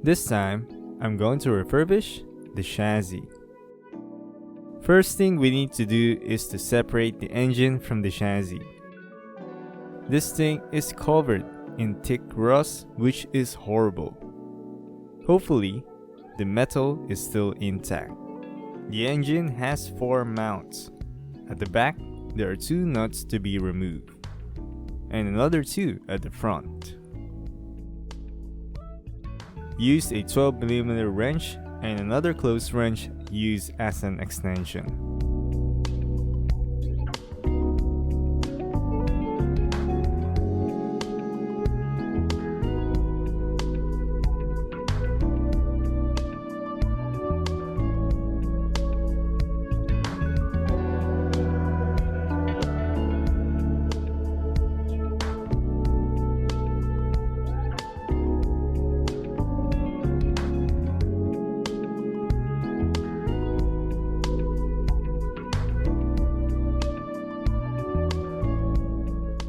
This time, I'm going to refurbish the chassis. First thing we need to do is to separate the engine from the chassis. This thing is covered in thick rust, which is horrible. Hopefully, the metal is still intact. The engine has 4 mounts. At the back, there are 2 nuts to be removed, and another 2 at the front. Use a 12mm wrench and another close wrench used as an extension.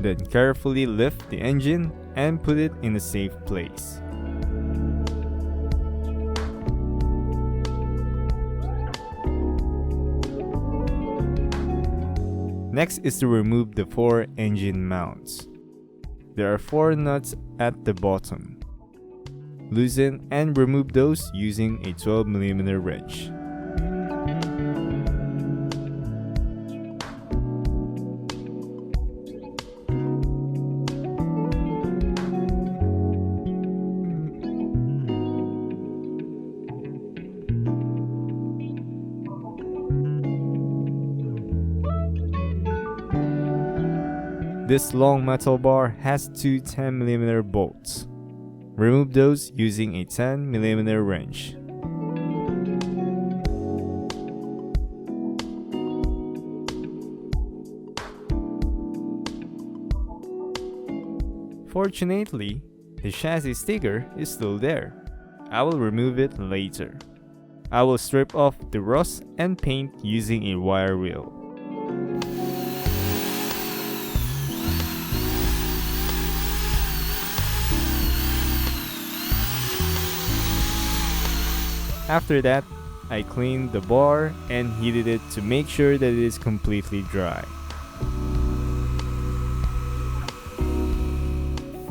Then carefully lift the engine and put it in a safe place. Next is to remove the 4 engine mounts. There are 4 nuts at the bottom. Loosen and remove those using a 12mm wrench. This long metal bar has 2 10mm bolts. Remove those using a 10mm wrench. Fortunately, the chassis sticker is still there. I will remove it later. I will strip off the rust and paint using a wire wheel. After that, I cleaned the bar and heated it to make sure that it is completely dry.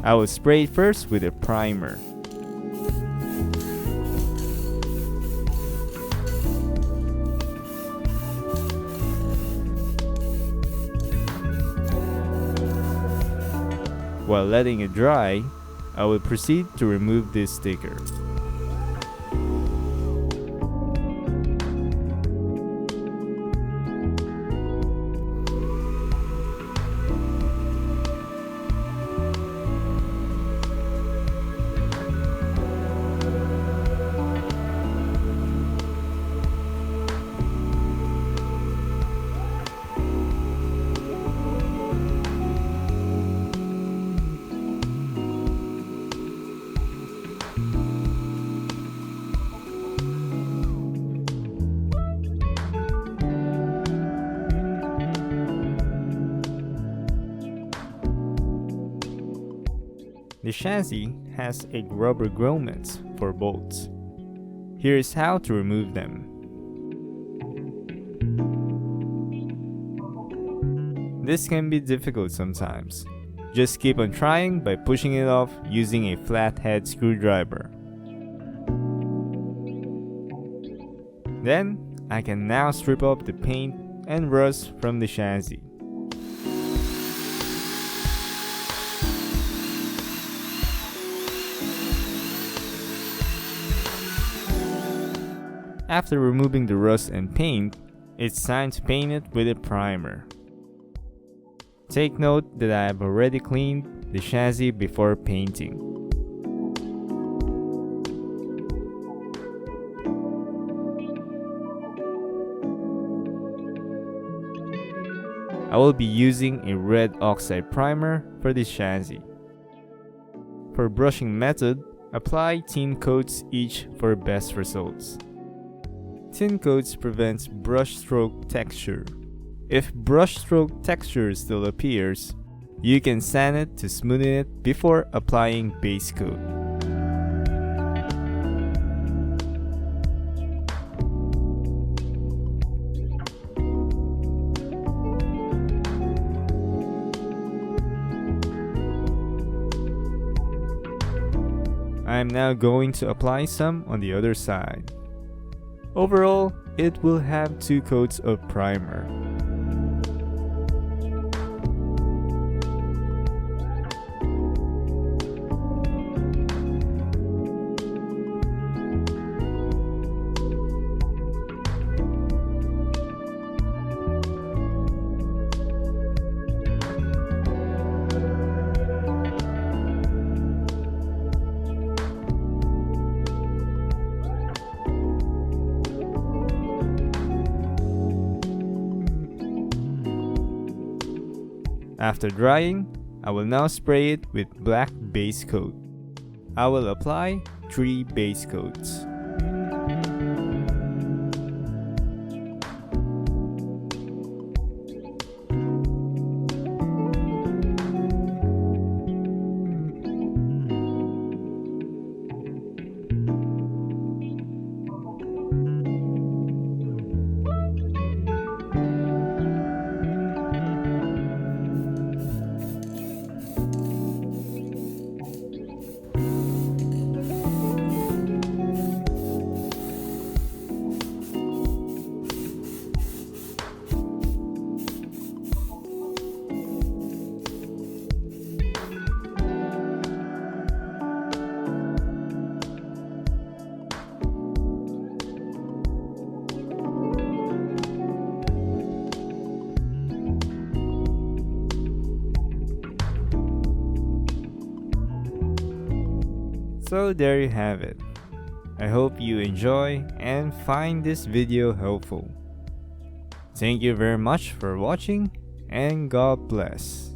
I will spray it first with a primer. While letting it dry, I will proceed to remove this sticker. The chassis has a rubber grommets for bolts. Here is how to remove them. This can be difficult sometimes. Just keep on trying by pushing it off using a flathead screwdriver. Then, I can now strip off the paint and rust from the chassis. After removing the rust and paint, it's time to paint it with a primer. Take note that I have already cleaned the chassis before painting. I will be using a red oxide primer for this chassis. For brushing method, apply thin coats each for best results. Thin coats prevents brush stroke texture. If brush stroke texture still appears, you can sand it to smoothen it before applying base coat. I am now going to apply some on the other side. Overall, it will have 2 coats of primer. After drying, I will now spray it with black base coat. I will apply 3 base coats. So there you have it. I hope you enjoy and find this video helpful. Thank you very much for watching and God bless.